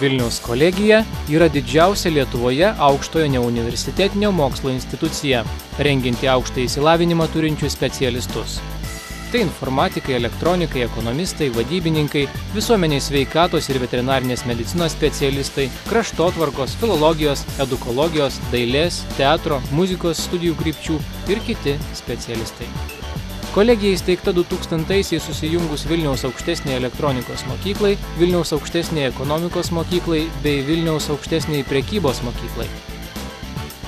Vilniaus kolegija yra didžiausia Lietuvoje aukštojo neuniversitetinio mokslo institucija, rengianti aukštą išsilavinimą turinčių specialistus. Tai informatikai, elektronikai, ekonomistai, vadybininkai, visuomeniai sveikatos ir veterinarinės medicinos specialistai, kraštotvarkos, filologijos, edukologijos, dailės, teatro, muzikos studijų krypčių ir kiti specialistai. Kolegija įsteigta 2000-aisiais susijungus Vilniaus aukštesniai elektronikos mokyklai, Vilniaus aukštesniai ekonomikos mokyklai bei Vilniaus aukštesniai prekybos mokyklai.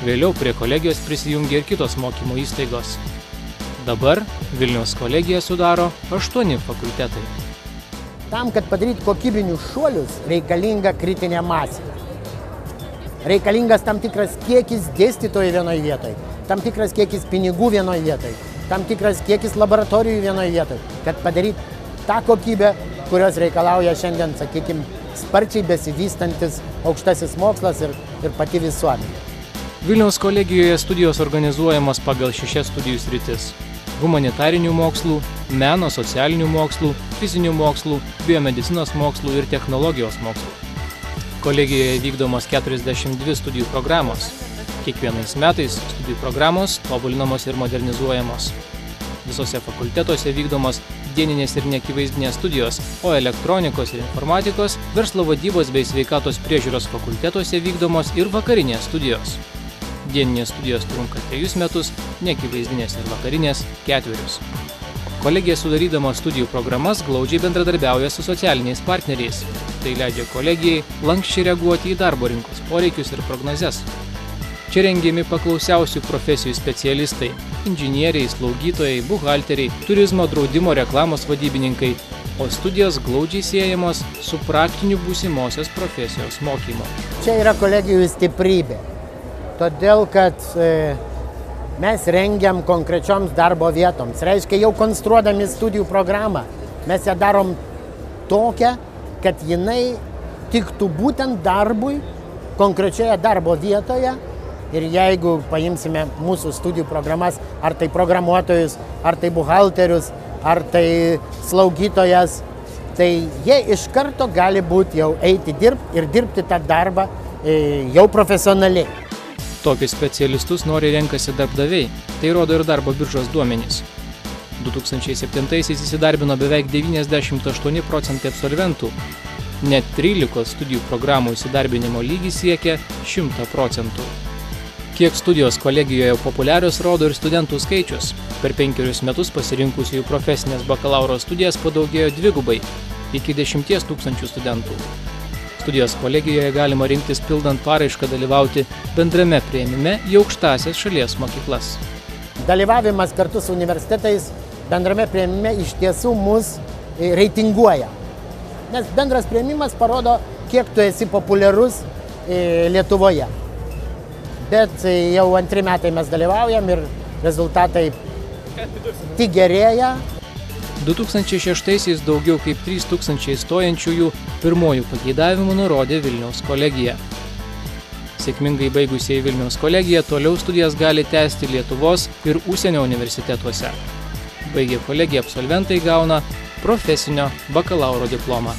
Vėliau prie kolegijos prisijungė ir kitos mokymo įstaigos. Dabar Vilniaus kolegiją sudaro 8 fakultetai. Tam, kad padaryti kokybinius šuolius, reikalinga kritinė masė. Reikalingas tam tikras kiekis dėstytojų vienoje vietoje, tam tikras kiekis pinigų vienoje vietoje, tam tikras kiekis laboratorijų vienoje vietoje, kad padaryti tą kokybę, kurios reikalauja šiandien, sakykime, sparčiai besivystantis aukštasis mokslas ir pati visuomenė. Vilniaus kolegijoje studijos organizuojamos pagal 6 studijų sritis: humanitarinių mokslų, meno, socialinių mokslų, fizinių mokslų, biomedicinos mokslų ir technologijos mokslų. Kolegijoje vykdomos 42 studijų programos. Kiekvienais metais studijų programos tobulinamos ir modernizuojamos. Visose fakultetuose vykdomos dieninės ir neakivaizdinės studijos, o elektronikos ir informatikos, verslo vadybos bei sveikatos priežiūros fakultetuose vykdomos ir vakarinės studijos. Dieninės studijos trunka 3 metus, neakivaizdinės ir vakarinės 4. Kolegija sudarydama studijų programas glaudžiai bendradarbiauja su socialiniais partneriais. Tai leidžia kolegijai lanksčiai reaguoti į darbo rinkos poreikius ir prognozes. Čia rengiami paklausiausių profesijų specialistai – inžinieriai, slaugytojai, buhalteriai, turizmo, draudimo, reklamos vadybininkai, o studijos glaudžiai siejamos su praktiniu būsimosios profesijos mokymu. Čia yra kolegijų stiprybė, todėl kad mes rengiam konkrečioms darbo vietoms. Reiškia, jau konstruodami studijų programą, mes ją darom tokią, kad jinai tiktų būtent darbui konkrečioje darbo vietoje. Ir jeigu paimsime mūsų studijų programas, ar tai programuotojus, ar tai buhalterius, ar tai slaugytojas, tai jie iš karto gali būti jau eiti dirbti ir dirbti tą darbą jau profesionaliai. Tokius specialistus nori renkasi darbdaviai, tai rodo ir darbo biržos duomenys. 2007-aisiais įsidarbino beveik 98% absolventų, net 13 studijų programų įsidarbinimo lygis siekia 100%. Kiek studijos kolegijoje populiarios rodo ir studentų skaičius. Per 5 metus pasirinkusiųjų profesinės bakalauro studijas padaugėjo 2 iki 10 000 studentų. Studijos kolegijoje galima rinktis pildant paraišką dalyvauti bendrame priėmime į aukštąsias šalies mokyklas. Dalyvavimas kartu su universitetais bendrame priėmime iš tiesų mus reitinguoja. Nes bendras priėmimas parodo, kiek tu esi populiarus Lietuvoje. Bet jau 2 metai mes dalyvaujam ir rezultatai tik gerėja. 2006-aisiais daugiau kaip 3000 stojančiųjų pirmojų pageidavimų nurodė Vilniaus kolegija. Sėkmingai baigusieji Vilniaus kolegiją toliau studijas gali tęsti Lietuvos ir užsienio universitetuose. Baigę kolegiją absolventai gauna profesinio bakalauro diplomą.